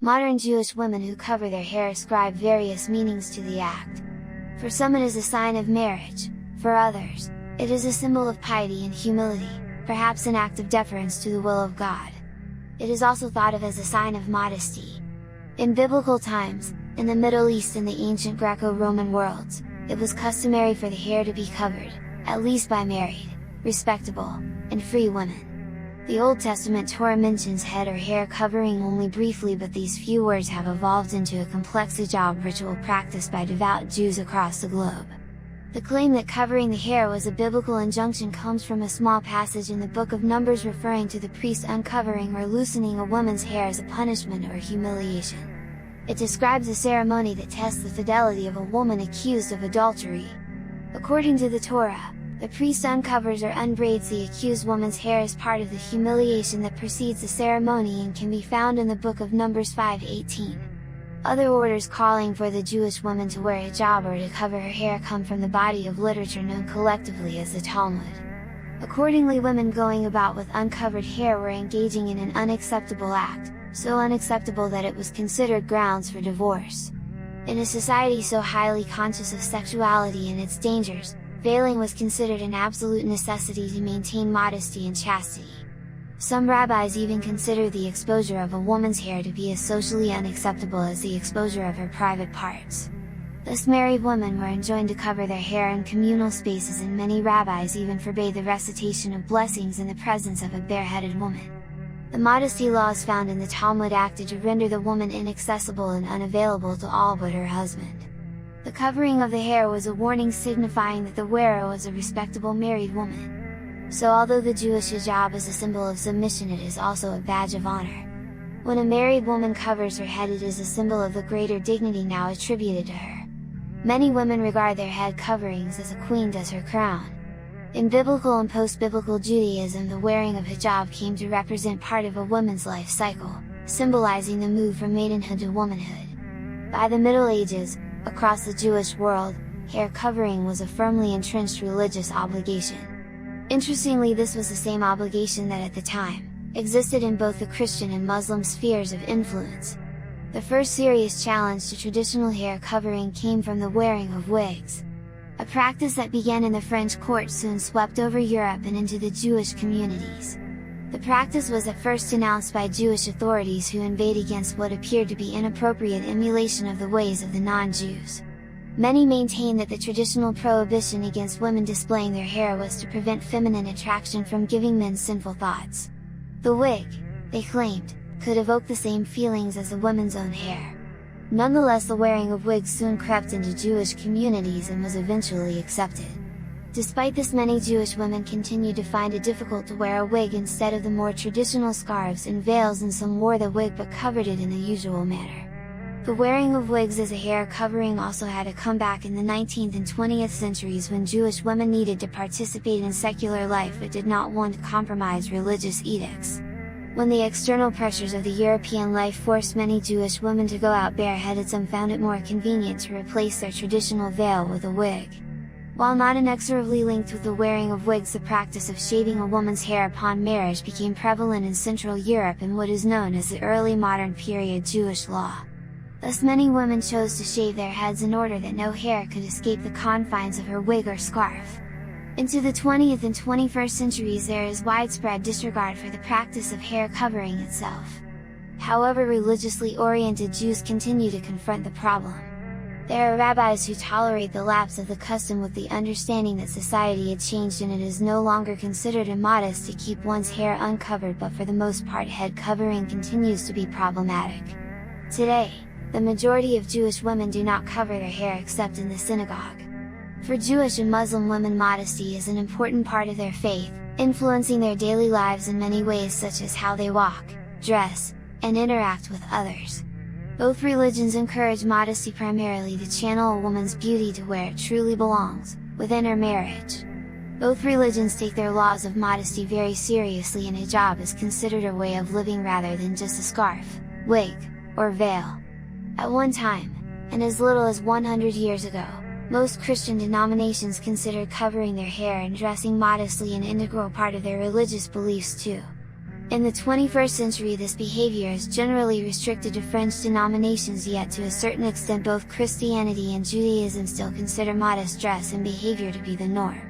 Modern Jewish women who cover their hair ascribe various meanings to the act. For some it is a sign of marriage, for others, it is a symbol of piety and humility, perhaps an act of deference to the will of God. It is also thought of as a sign of modesty. In biblical times, in the Middle East and the ancient Greco-Roman worlds, it was customary for the hair to be covered, at least by married, respectable, and free women. The Old Testament Torah mentions head or hair covering only briefly, but these few words have evolved into a complex hijab ritual practiced by devout Jews across the globe. The claim that covering the hair was a biblical injunction comes from a small passage in the book of Numbers referring to the priest uncovering or loosening a woman's hair as a punishment or humiliation. It describes a ceremony that tests the fidelity of a woman accused of adultery. According to the Torah, the priest uncovers or unbraids the accused woman's hair as part of the humiliation that precedes the ceremony and can be found in the book of Numbers 5:18. Other orders calling for the Jewish woman to wear hijab or to cover her hair come from the body of literature known collectively as the Talmud. Accordingly, women going about with uncovered hair were engaging in an unacceptable act, so unacceptable that it was considered grounds for divorce. In a society so highly conscious of sexuality and its dangers, veiling was considered an absolute necessity to maintain modesty and chastity. Some rabbis even consider the exposure of a woman's hair to be as socially unacceptable as the exposure of her private parts. Thus married women were enjoined to cover their hair in communal spaces, and many rabbis even forbade the recitation of blessings in the presence of a bareheaded woman. The modesty laws found in the Talmud acted to render the woman inaccessible and unavailable to all but her husband. The covering of the hair was a warning signifying that the wearer was a respectable married woman. So although the Jewish hijab is a symbol of submission, it is also a badge of honor. When a married woman covers her head, it is a symbol of the greater dignity now attributed to her. Many women regard their head coverings as a queen does her crown. In biblical and post-biblical Judaism, the wearing of hijab came to represent part of a woman's life cycle, symbolizing the move from maidenhood to womanhood. By the Middle Ages, across the Jewish world, hair covering was a firmly entrenched religious obligation. Interestingly, this was the same obligation that at the time, existed in both the Christian and Muslim spheres of influence. The first serious challenge to traditional hair covering came from the wearing of wigs. A practice that began in the French court soon swept over Europe and into the Jewish communities. The practice was at first denounced by Jewish authorities, who inveighed against what appeared to be inappropriate emulation of the ways of the non-Jews. Many maintained that the traditional prohibition against women displaying their hair was to prevent feminine attraction from giving men sinful thoughts. The wig, they claimed, could evoke the same feelings as the woman's own hair. Nonetheless, the wearing of wigs soon crept into Jewish communities and was eventually accepted. Despite this, many Jewish women continued to find it difficult to wear a wig instead of the more traditional scarves and veils, and some wore the wig but covered it in the usual manner. The wearing of wigs as a hair covering also had a comeback in the 19th and 20th centuries, when Jewish women needed to participate in secular life but did not want to compromise religious edicts. When the external pressures of the European life forced many Jewish women to go out bareheaded, some found it more convenient to replace their traditional veil with a wig. While not inexorably linked with the wearing of wigs, the practice of shaving a woman's hair upon marriage became prevalent in Central Europe in what is known as the early modern period Jewish law. Thus many women chose to shave their heads in order that no hair could escape the confines of her wig or scarf. Into the 20th and 21st centuries, there is widespread disregard for the practice of hair covering itself. However, religiously oriented Jews continue to confront the problem. There are rabbis who tolerate the lapse of the custom with the understanding that society had changed and it is no longer considered immodest to keep one's hair uncovered, but for the most part head covering continues to be problematic. Today, the majority of Jewish women do not cover their hair except in the synagogue. For Jewish and Muslim women, modesty is an important part of their faith, influencing their daily lives in many ways, such as how they walk, dress, and interact with others. Both religions encourage modesty primarily to channel a woman's beauty to where it truly belongs, within her marriage. Both religions take their laws of modesty very seriously, and hijab is considered a way of living rather than just a scarf, wig, or veil. At one time, and as little as 100 years ago, most Christian denominations considered covering their hair and dressing modestly an integral part of their religious beliefs too. In the 21st century this behavior is generally restricted to fringe denominations, yet to a certain extent both Christianity and Judaism still consider modest dress and behavior to be the norm.